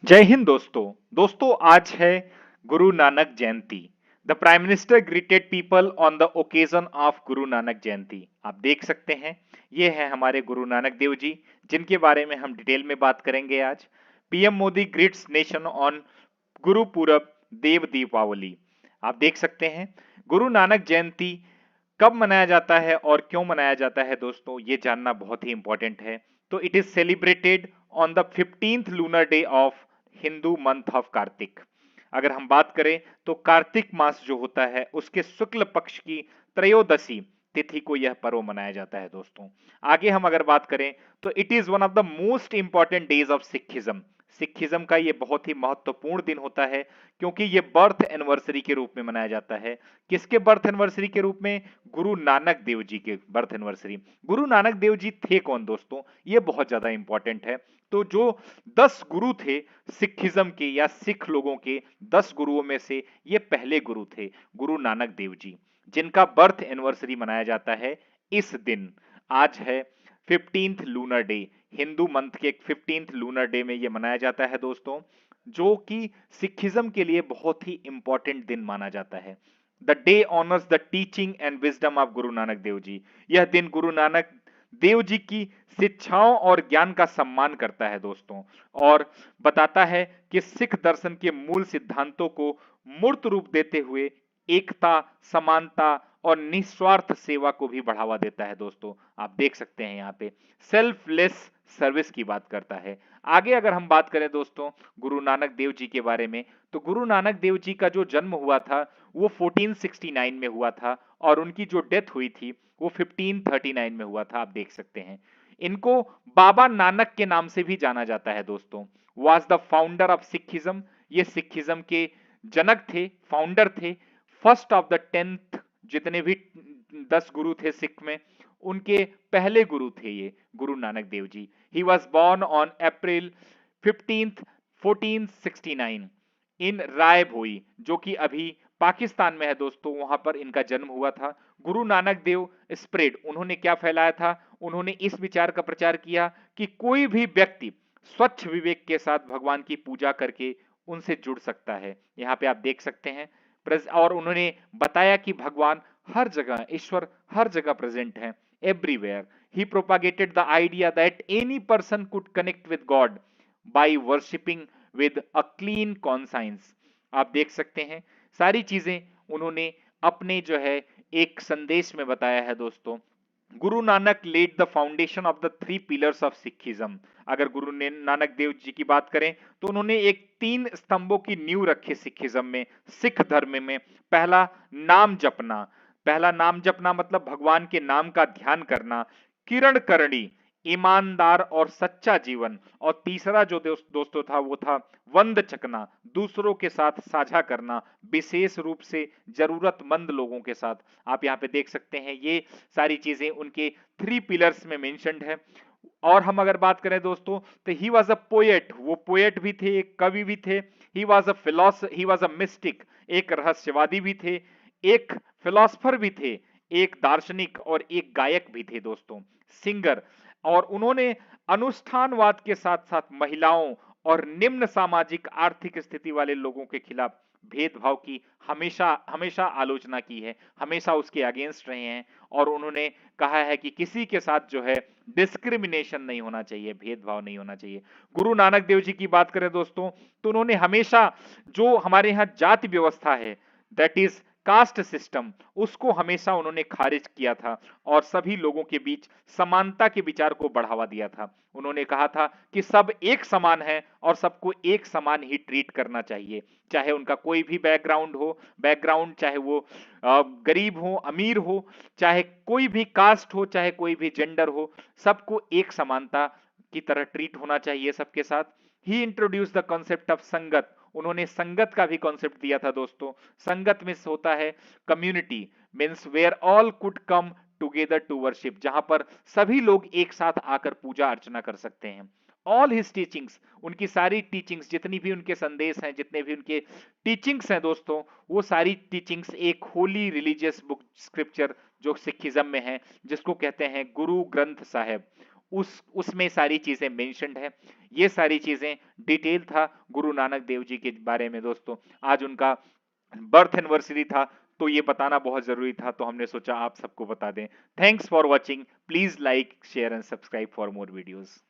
जय हिंद दोस्तों आज है Guru Nanak Jayanti. The prime minister greeted people on the occasion of Guru Nanak जयंती। आप देख सकते हैं ये है हमारे गुरु नानक देव जी, जिनके बारे में हम डिटेल में बात करेंगे आज। PM Modi greets nation on गुरु पूरब देव दीपावली। आप देख सकते हैं गुरु नानक जयंती कब मनाया जाता है और क्यों मनाया जाता है दोस्तों, ये जानना बहुत ही इंपॉर्टेंट है। तो it is celebrated on the 15th lunar day of Hindu month of Kartik. अगर हम बात करें तो कार्तिक मास जो होता है उसके शुक्ल पक्ष की त्रयोदशी तिथि को यह पर्व मनाया जाता है दोस्तों। आगे हम अगर बात करें तो it is one of the most important days of Sikhism. Sikhism का ये बहुत ही महत्वपूर्ण दिन होता है क्योंकि ये बर्थ एनिवर्सरी के रूप में मनाया जाता है। किसके बर्थ एनिवर्सरी के रूप में? गुरु नानक देव जी के बर्थ एनिवर्सरी। गुरु नानक देव जी थे कौन दोस्तों, ये बहुत ज्यादा इंपॉर्टेंट है। तो जो 10 गुरु थे सिखिज्म के या सिख लोगों के, 10 गुरुओं में से ये पहले गुरु थे गुरु नानक देव जी, जिनका बर्थ एनिवर्सरी मनाया जाता है इस दिन। आज है 15th lunar day, Hindu month के 15th लूनर डे में ये मनाया जाता है दोस्तों, जो कि सिखिज्म के लिए बहुत ही इंपॉर्टेंट दिन माना जाता है। The day honours the teaching and wisdom of Guru Nanak Dev जी। यह दिन गुरु नानक देव जी की शिक्षाओं और ज्ञान का सम्मान करता है दोस्तों, और बताता है कि सिख दर्शन के मूल सिद्धांतों को मूर्त रूप देते हुए एकता, समानता और निस्वार्थ सेवा को भी बढ़ावा देता है दोस्तों। आप देख सकते हैं यहाँ पे सेल्फलेस सर्विस की बात करता है। आगे अगर हम बात करें दोस्तों गुरु नानक देव जी के बारे में, तो गुरु नानक देव जी का जो जन्म हुआ था वो 1469 में हुआ था और उनकी जो डेथ हुई थी वो 1539 में हुआ था। आप देख सकते हैं इनको बाबा नानक के नाम से भी जाना जाता है दोस्तों। Was the founder of Sikhism, ये सिखिज्म के जनक थे, फाउंडर थे। फर्स्ट ऑफ द 10th, जितने भी 10 गुरु थे सिख में उनके पहले गुरु थे ये Guru Nanak Dev ji. He was born on April 15th 1469 in Rai Bhoi, जो कि अभी पाकिस्तान में है दोस्तों, वहां पर इनका जन्म हुआ था। गुरु नानक देव स्प्रेड, उन्होंने क्या फैलाया था? उन्होंने इस विचार का प्रचार किया कि कोई भी व्यक्ति स्वच्छ विवेक के साथ भगवान की पूजा करके उनसे जुड़ सकता है। यहाँ पे आप देख सकते हैं और उन्होंने बताया कि भगवान हर जगह, ईश्वर हर जगह प्रेजेंट है, everywhere. He propagated the idea that any person could connect with God by worshipping with a clean conscience. आप देख सकते हैं सारी चीजें उन्होंने अपने जो है एक संदेश में बताया है दोस्तों। Guru Nanak led the foundation of the 3 pillars of Sikhism. अगर गुरु नानक देव जी की बात करें तो उन्होंने एक 3 स्तंभों की नींव रखी सिखिज्म में, सिख धर्म में। पहला नाम जपना, पहला नाम जपना मतलब भगवान के नाम का ध्यान करना। किरण करणी, ईमानदार और सच्चा जीवन। और तीसरा जो दोस्तों था वो था वंद चकना, दूसरों के साथ साझा करना, विशेष रूप से जरूरतमंद लोगों के साथ। आप यहाँ पे देख सकते हैं ये सारी चीजें उनके 3 पिलर्स में मेंशन्ड है। और हम अगर बात करें दोस्तों तो ही वॉज अ पोएट, वो पोएट भी थे, एक कवि भी थे। He was a philosopher, he was a mistake, एक रहस्यवादी भी थे, एक फिलोसफर भी थे, एक दार्शनिक और एक गायक भी थे दोस्तों, सिंगर। और उन्होंने अनुष्ठानवाद के साथ साथ महिलाओं और निम्न सामाजिक आर्थिक स्थिति वाले लोगों के खिलाफ भेदभाव की हमेशा हमेशा आलोचना की है, हमेशा उसके अगेंस्ट रहे हैं। और उन्होंने कहा है कि किसी के साथ जो है डिस्क्रिमिनेशन नहीं होना चाहिए, भेदभाव नहीं होना चाहिए। गुरु नानक देव जी की बात करें दोस्तों तो उन्होंने हमेशा जो हमारे यहाँ जाति व्यवस्था है, दैट इज कास्ट सिस्टम, उसको हमेशा उन्होंने खारिज किया था और सभी लोगों के बीच समानता के विचार को बढ़ावा दिया था। उन्होंने कहा था कि सब एक समान है और सबको एक समान ही ट्रीट करना चाहिए, चाहे उनका कोई भी बैकग्राउंड हो, बैकग्राउंड चाहे वो गरीब हो, अमीर हो, चाहे कोई भी कास्ट हो, चाहे कोई भी जेंडर हो, सबको एक समानता की तरह ट्रीट होना चाहिए सबके साथ। ही इंट्रोड्यूस द कॉन्सेप्ट ऑफ संगत, उन्होंने संगत का भी कॉन्सेप्ट दिया था दोस्तों। संगत में होता है community, means where all could come together to worship, जहां पर सभी लोग एक साथ आकर पूजा अर्चना कर सकते हैं। ऑल हिज टीचिंग्स, उनकी सारी टीचिंग्स, जितनी भी उनके संदेश हैं, जितने भी उनके टीचिंग्स हैं दोस्तों, वो सारी टीचिंग्स एक होली रिलीजियस बुक स्क्रिप्चर जो सिखिज्म में है, जिसको कहते हैं गुरु ग्रंथ साहिब, उसमें सारी चीजें मेंशन्ड है। ये सारी चीजें डिटेल था गुरु नानक देव जी के बारे में दोस्तों। आज उनका बर्थ एनिवर्सरी था, तो ये बताना बहुत जरूरी था, तो हमने सोचा आप सबको बता दें। Thanks for watching. Please like share and subscribe for more videos.